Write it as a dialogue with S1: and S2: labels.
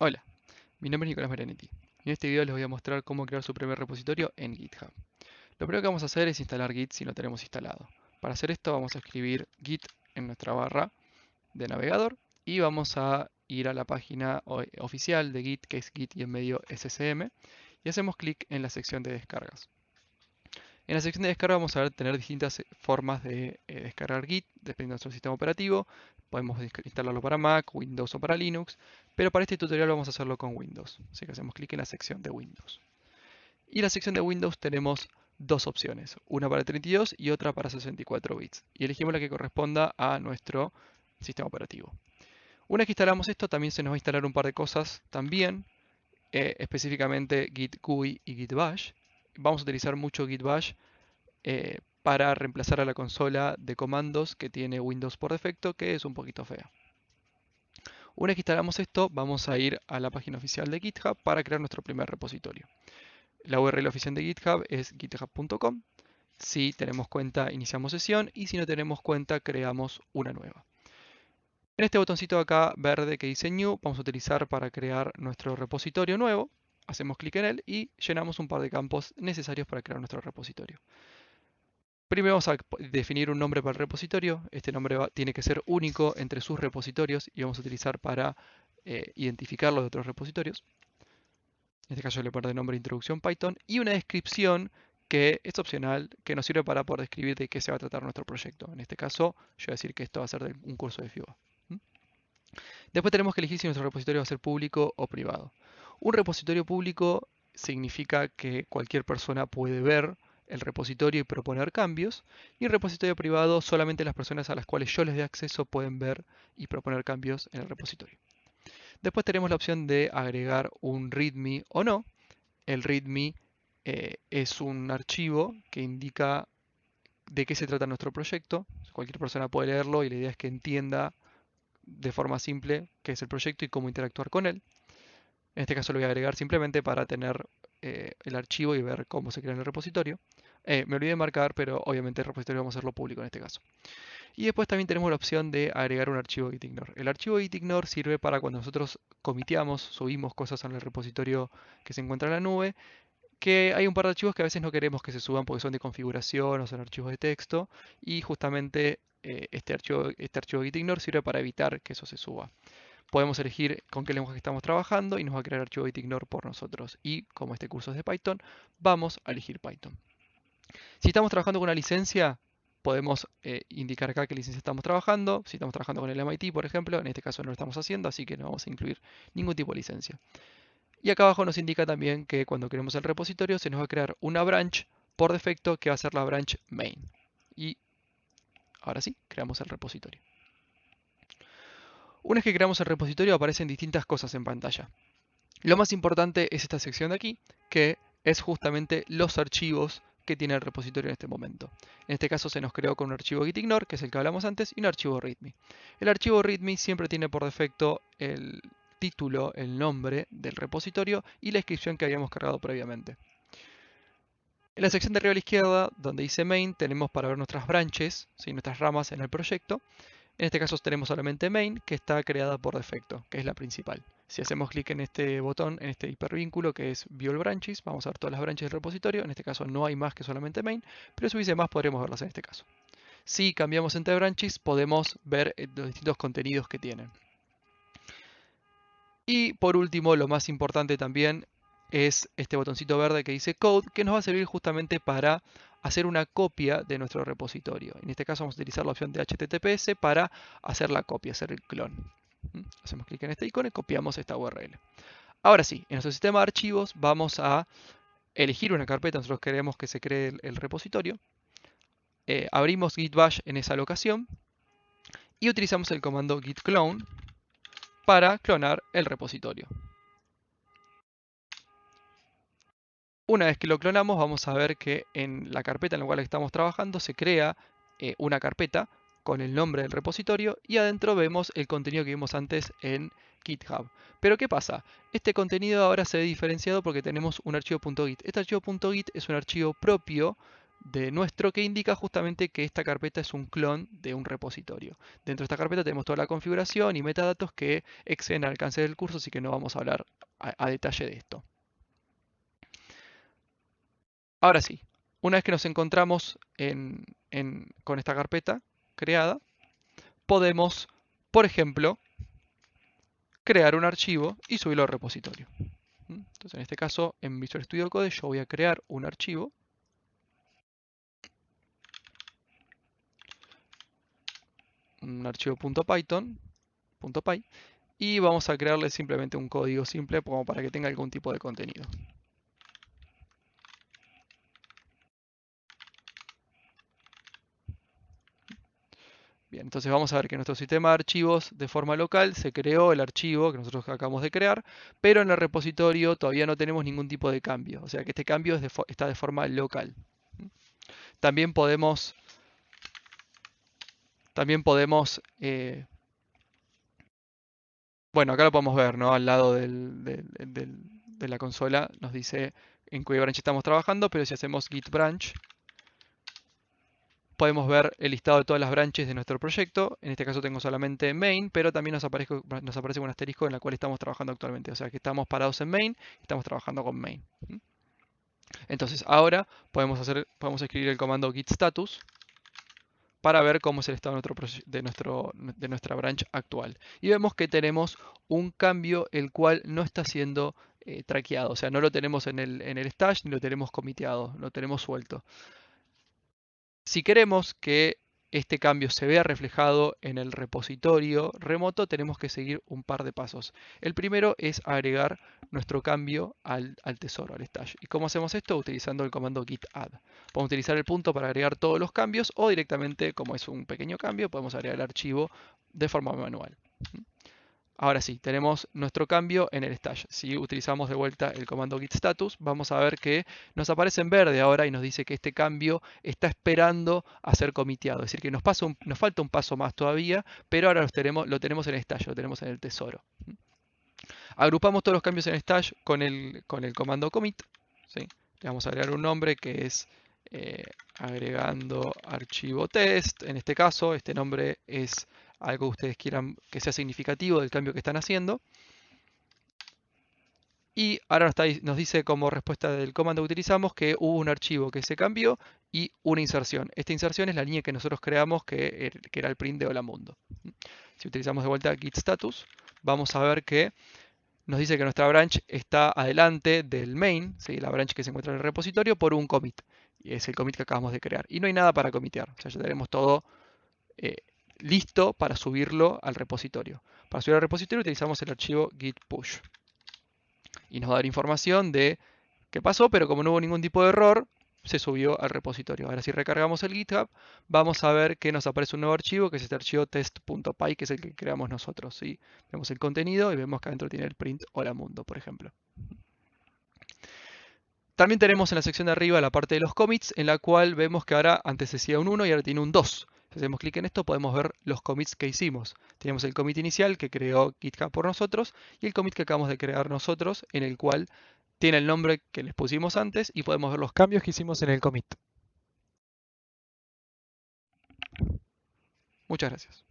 S1: Hola, mi nombre es Nicolás Marianetti. En este video les voy a mostrar cómo crear su primer repositorio en GitHub. Lo primero que vamos a hacer es instalar Git si no tenemos instalado. Para hacer esto vamos a escribir Git en nuestra barra de navegador y vamos a ir a la página oficial de Git, que es Git y en medio SSM, y hacemos clic en la sección de descargas. En la sección de descarga vamos a tener distintas formas de descargar Git, dependiendo de nuestro sistema operativo. Podemos instalarlo para Mac, Windows o para Linux, pero para este tutorial vamos a hacerlo con Windows. Así que hacemos clic en la sección de Windows. Y en la sección de Windows tenemos dos opciones, una para 32 y otra para 64 bits. Y elegimos la que corresponda a nuestro sistema operativo. Una vez que instalamos esto, también se nos va a instalar un par de cosas también, específicamente Git GUI y Git Bash. Vamos a utilizar mucho Git Bash para reemplazar a la consola de comandos que tiene Windows por defecto, que es un poquito fea. Una vez que instalamos esto, vamos a ir a la página oficial de GitHub para crear nuestro primer repositorio. La URL oficial de GitHub es github.com. Si tenemos cuenta, iniciamos sesión, y si no tenemos cuenta, creamos una nueva. En este botoncito de acá verde que dice New, vamos a utilizar para crear nuestro repositorio nuevo. Hacemos clic en él y llenamos un par de campos necesarios para crear nuestro repositorio. Primero vamos a definir un nombre para el repositorio. Este nombre tiene que ser único entre sus repositorios y vamos a utilizar para identificarlo de otros repositorios. En este caso yo le pongo de nombre introducción Python y una descripción que es opcional, que nos sirve para poder describir de qué se va a tratar nuestro proyecto. En este caso yo voy a decir que esto va a ser un curso de FIBA. Después tenemos que elegir si nuestro repositorio va a ser público o privado. Un repositorio público significa que cualquier persona puede ver el repositorio y proponer cambios, y un repositorio privado solamente las personas a las cuales yo les dé acceso pueden ver y proponer cambios en el repositorio. Después tenemos la opción de agregar un README o no. El README es un archivo que indica de qué se trata nuestro proyecto. Cualquier persona puede leerlo y la idea es que entienda de forma simple qué es el proyecto y cómo interactuar con él. En este caso lo voy a agregar simplemente para tener el archivo y ver cómo se crea en el repositorio. Me olvidé de marcar, pero obviamente el repositorio vamos a hacerlo público en este caso. Y después también tenemos la opción de agregar un archivo gitignore. El archivo gitignore sirve para cuando nosotros comiteamos, subimos cosas en el repositorio que se encuentra en la nube, que hay un par de archivos que a veces no queremos que se suban porque son de configuración o son archivos de texto, y justamente este archivo gitignore sirve para evitar que eso se suba. Podemos elegir con qué lenguaje estamos trabajando y nos va a crear el archivo gitignore por nosotros. Y como este curso es de Python, vamos a elegir Python. Si estamos trabajando con una licencia, podemos indicar acá qué licencia estamos trabajando. Si estamos trabajando con el MIT, por ejemplo, en este caso no lo estamos haciendo, así que no vamos a incluir ningún tipo de licencia. Y acá abajo nos indica también que cuando queremos el repositorio se nos va a crear una branch por defecto que va a ser la branch main. Y ahora sí, creamos el repositorio. Una vez que creamos el repositorio aparecen distintas cosas en pantalla. Lo más importante es esta sección de aquí, que es justamente los archivos que tiene el repositorio en este momento. En este caso se nos creó con un archivo gitignore, que es el que hablamos antes, y un archivo readme. El archivo readme siempre tiene por defecto el título, el nombre del repositorio y la descripción que habíamos cargado previamente. En la sección de arriba a la izquierda, donde dice main, tenemos para ver nuestras branches, ¿sí? Nuestras ramas en el proyecto. En este caso tenemos solamente main, que está creada por defecto, que es la principal. Si hacemos clic en este botón, en este hipervínculo que es View All Branches, vamos a ver todas las branches del repositorio. En este caso no hay más que solamente main, pero si hubiese más podremos verlas en este caso. Si cambiamos entre branches, podemos ver los distintos contenidos que tienen. Y por último, lo más importante también es este botoncito verde que dice Code, que nos va a servir justamente para hacer una copia de nuestro repositorio. En este caso vamos a utilizar la opción de HTTPS para hacer la copia, hacer el clon. Hacemos clic en este icono y copiamos esta URL. Ahora sí, en nuestro sistema de archivos vamos a elegir una carpeta, nosotros queremos que se cree el repositorio. Abrimos git bash en esa locación y utilizamos el comando git clone para clonar el repositorio. Una vez que lo clonamos, vamos a ver que en la carpeta en la cual estamos trabajando se crea una carpeta con el nombre del repositorio y adentro vemos el contenido que vimos antes en GitHub. Pero ¿qué pasa? Este contenido ahora se ve diferenciado porque tenemos un archivo .git. Este archivo .git es un archivo propio nuestro que indica justamente que esta carpeta es un clon de un repositorio. Dentro de esta carpeta tenemos toda la configuración y metadatos que exceden al alcance del curso, así que no vamos a hablar a detalle de esto. Ahora sí, una vez que nos encontramos con esta carpeta creada, podemos, por ejemplo, crear un archivo y subirlo al repositorio. Entonces, en este caso, en Visual Studio Code yo voy a crear un archivo. Un archivo .python, .py, y vamos a crearle simplemente un código simple como para que tenga algún tipo de contenido. Bien, entonces vamos a ver que en nuestro sistema de archivos de forma local se creó el archivo que nosotros acabamos de crear, pero en el repositorio todavía no tenemos ningún tipo de cambio, o sea que este cambio está de forma local. También podemos, bueno, acá lo podemos ver, ¿no? Al lado de la consola nos dice en qué branch estamos trabajando, pero si hacemos git branch, podemos ver el listado de todas las branches de nuestro proyecto. En este caso tengo solamente main, pero también nos aparece un asterisco en la cual estamos trabajando actualmente. O sea que estamos parados en main y estamos trabajando con main. Entonces ahora podemos escribir el comando git status para ver cómo es el estado de nuestra branch actual. Y vemos que tenemos un cambio el cual no está siendo traqueado. O sea, no lo tenemos en el stash ni lo tenemos comiteado, lo tenemos suelto. Si queremos que este cambio se vea reflejado en el repositorio remoto, tenemos que seguir un par de pasos. El primero es agregar nuestro cambio al tesoro, al stash. ¿Y cómo hacemos esto? Utilizando el comando git add. Podemos utilizar el punto para agregar todos los cambios o directamente, como es un pequeño cambio, podemos agregar el archivo de forma manual. Ahora sí, tenemos nuestro cambio en el stash. Si utilizamos de vuelta el comando git status, vamos a ver que nos aparece en verde ahora y nos dice que este cambio está esperando a ser comiteado. Es decir, que nos falta un paso más todavía, pero ahora lo tenemos en el stash, lo tenemos en el tesoro. Agrupamos todos los cambios en stash con el comando commit. ¿Sí? Le vamos a agregar un nombre que es agregando archivo test. En este caso, este nombre es algo que ustedes quieran que sea significativo del cambio que están haciendo. Y ahora nos dice como respuesta del comando que utilizamos que hubo un archivo que se cambió y una inserción. Esta inserción es la línea que nosotros creamos que era el print de hola mundo. Si utilizamos de vuelta git status, vamos a ver que nos dice que nuestra branch está adelante del main, ¿sí? La branch que se encuentra en el repositorio, por un commit. Y es el commit que acabamos de crear. Y no hay nada para comitear. O sea, ya tenemos todo listo para subirlo al repositorio. Para subir al repositorio utilizamos el archivo git push. Y nos va a dar información de qué pasó, pero como no hubo ningún tipo de error, se subió al repositorio. Ahora si recargamos el GitHub, vamos a ver que nos aparece un nuevo archivo, que es este archivo test.py, que es el que creamos nosotros. ¿Sí? Vemos el contenido y vemos que adentro tiene el print hola mundo, por ejemplo. También tenemos en la sección de arriba la parte de los commits, en la cual vemos que ahora antes decía un 1 y ahora tiene un 2. Si hacemos clic en esto podemos ver los commits que hicimos. Tenemos el commit inicial que creó GitHub por nosotros y el commit que acabamos de crear nosotros, en el cual tiene el nombre que les pusimos antes y podemos ver los cambios que hicimos en el commit. Muchas gracias.